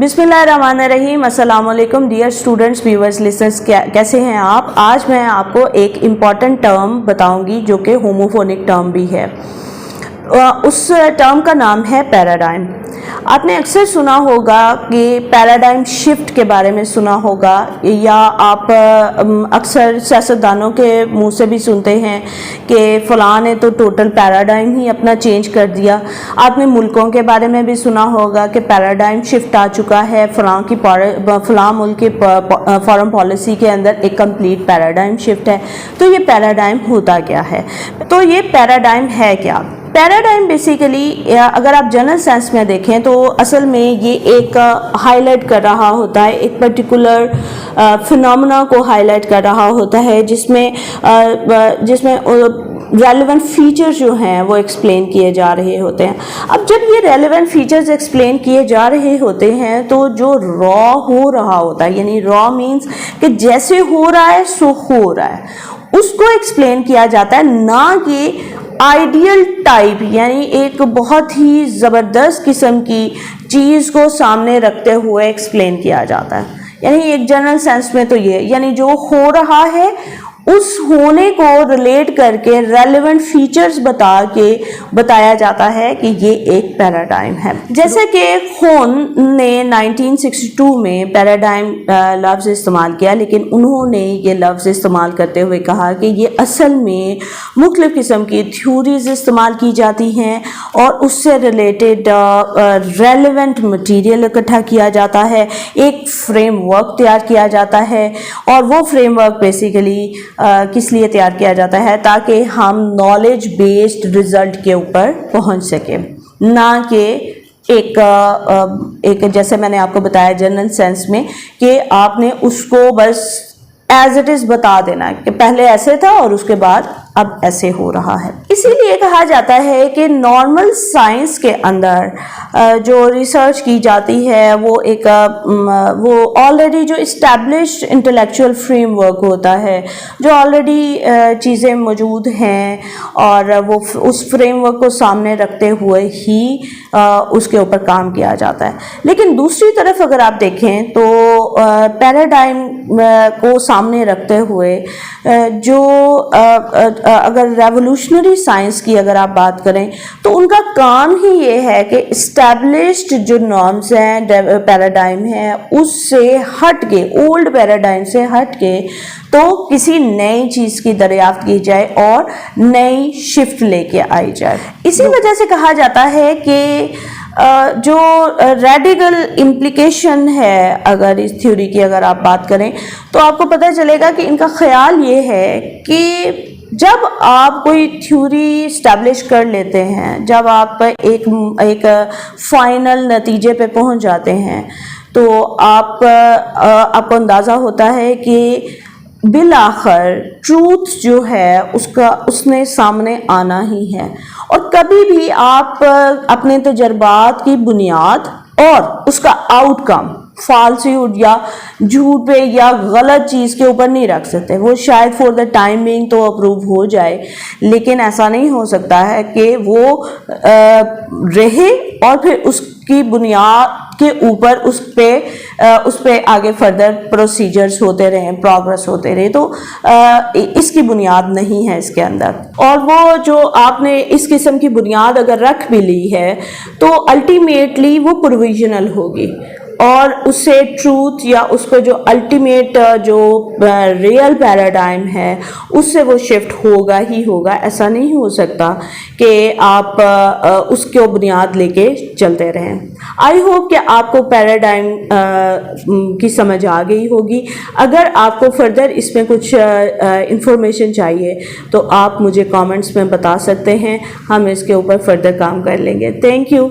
बिस्मिल्लाहिर्रहमानिर्रहीम। अस्सलाम वालेकुम डियर स्टूडेंट्स, व्यूअर्स, लिसनर्स, कैसे हैं आप। आज मैं आपको एक इम्पॉर्टेंट टर्म बताऊंगी जो कि होमोफोनिक टर्म भी है। उस टर्म का नाम है पैराडाइम। आपने अक्सर सुना होगा कि पैराडाइम शिफ्ट के बारे में सुना होगा, या आप अक्सर सियासतदानों के मुंह से भी सुनते हैं कि फ़लाँ ने तो टोटल पैराडाइम ही अपना चेंज कर दिया। आपने मुल्कों के बारे में भी सुना होगा कि पैराडाइम शिफ्ट आ चुका है, फ़लाँ मुल्क की फॉरेन पॉलिसी के अंदर एक कंप्लीट पैराडाइम शिफ्ट है। तो ये पैराडाइम होता क्या है? तो ये पैराडाइम है क्या? पैराडाइम बेसिकली अगर आप जनरल सेंस में देखें तो असल में ये एक हाईलाइट कर रहा होता है, एक पर्टिकुलर फिनोमेना को हाईलाइट कर रहा होता है, जिसमें रेलेवेंट फीचर्स जो हैं वो एक्सप्लेन किए जा रहे होते हैं। अब जब ये रेलेवेंट फीचर्स एक्सप्लेन किए जा रहे होते हैं तो जो रॉ हो रहा होता है, यानी रॉ मीन्स कि जैसे हो रहा है सो हो रहा है, उसको एक्सप्लेन किया जाता है, ना कि आइडियल टाइप, यानी एक बहुत ही ज़बरदस्त किस्म की चीज़ को सामने रखते हुए एक्सप्लेन किया जाता है। यानी एक जनरल सेंस में तो ये, यानी जो हो रहा है उस होने को रिलेट करके रेलेवेंट फीचर्स बताया जाता है कि ये एक पैराडाइम है। जैसे कि होन ने 1962 में पैराडाइम लफ्ज़ इस्तेमाल किया, लेकिन उन्होंने ये लफ्ज़ इस्तेमाल करते हुए कहा कि ये असल में मुख्तलिफ़ किस्म की थ्योरीज इस्तेमाल की जाती हैं और उससे रिलेटेड रेलेवेंट मटीरियल इकट्ठा किया जाता है, एक फ्रेमवर्क तैयार किया जाता है, और वो फ्रेमवर्क बेसिकली किस लिए तैयार किया जाता है? ताकि हम नॉलेज बेस्ड रिजल्ट के ऊपर पहुंच सकें, ना कि एक जैसे मैंने आपको बताया जनरल सेंस में कि आपने उसको बस एज इट इज़ बता देना कि पहले ऐसे था और उसके बाद अब ऐसे हो रहा है। इसीलिए कहा जाता है कि नॉर्मल साइंस के अंदर जो रिसर्च की जाती है वो ऑलरेडी जो इस्टेब्लिश्ड इंटेलेक्चुअल फ्रेमवर्क होता है, जो ऑलरेडी चीज़ें मौजूद हैं, और वो उस फ्रेमवर्क को सामने रखते हुए ही उसके ऊपर काम किया जाता है। लेकिन दूसरी तरफ अगर आप देखें तो पैराडाइम को सामने रखते हुए जो अगर रेवोल्यूशनरी साइंस की अगर आप बात करें तो उनका काम ही ये है कि इस्टेब्लिश्ड जो नॉर्म्स हैं, पैराडाइम है, उससे हट के, ओल्ड पैराडाइम से हट के तो किसी नई चीज़ की दरियाफ्त की जाए और नई शिफ्ट लेके आई जाए। इसी वजह से कहा जाता है कि जो रेडिकल इम्प्लिकेशन है अगर इस थ्योरी की अगर आप बात करें तो आपको पता चलेगा कि इनका ख्याल ये है कि जब आप कोई थ्योरी स्टैब्लिश कर लेते हैं, जब आप एक फाइनल नतीजे पे पहुंच जाते हैं, तो आपको अंदाज़ा होता है कि बिल आखिर ट्रूथ जो है उसने सामने आना ही है। और कभी भी आप अपने तजर्बात की बुनियाद और उसका आउटकम फाल्सीहुड या झूठ पे या गलत चीज़ के ऊपर नहीं रख सकते। वो शायद फॉर द टाइम बिंग तो अप्रूव हो जाए, लेकिन ऐसा नहीं हो सकता है कि वो रहे और फिर उसकी बुनियाद के ऊपर उस पे आगे फर्दर प्रोसीजर्स होते रहें, प्रोग्रेस होते रहे। तो इसकी बुनियाद नहीं है इसके अंदर। और वो जो आपने इस किस्म की बुनियाद अगर रख भी ली है तो अल्टीमेटली वो प्रोविजनल होगी, और उससे ट्रूथ या उसको जो अल्टीमेट जो रियल पैराडाइम है उससे वो शिफ्ट होगा ही होगा। ऐसा नहीं हो सकता कि आप उसको बुनियाद लेके चलते रहें। आई होप कि आपको पैराडाइम की समझ आ गई होगी। अगर आपको फर्दर इसमें कुछ इंफॉर्मेशन चाहिए तो आप मुझे कमेंट्स में बता सकते हैं, हम इसके ऊपर फर्दर काम कर लेंगे। Thank you.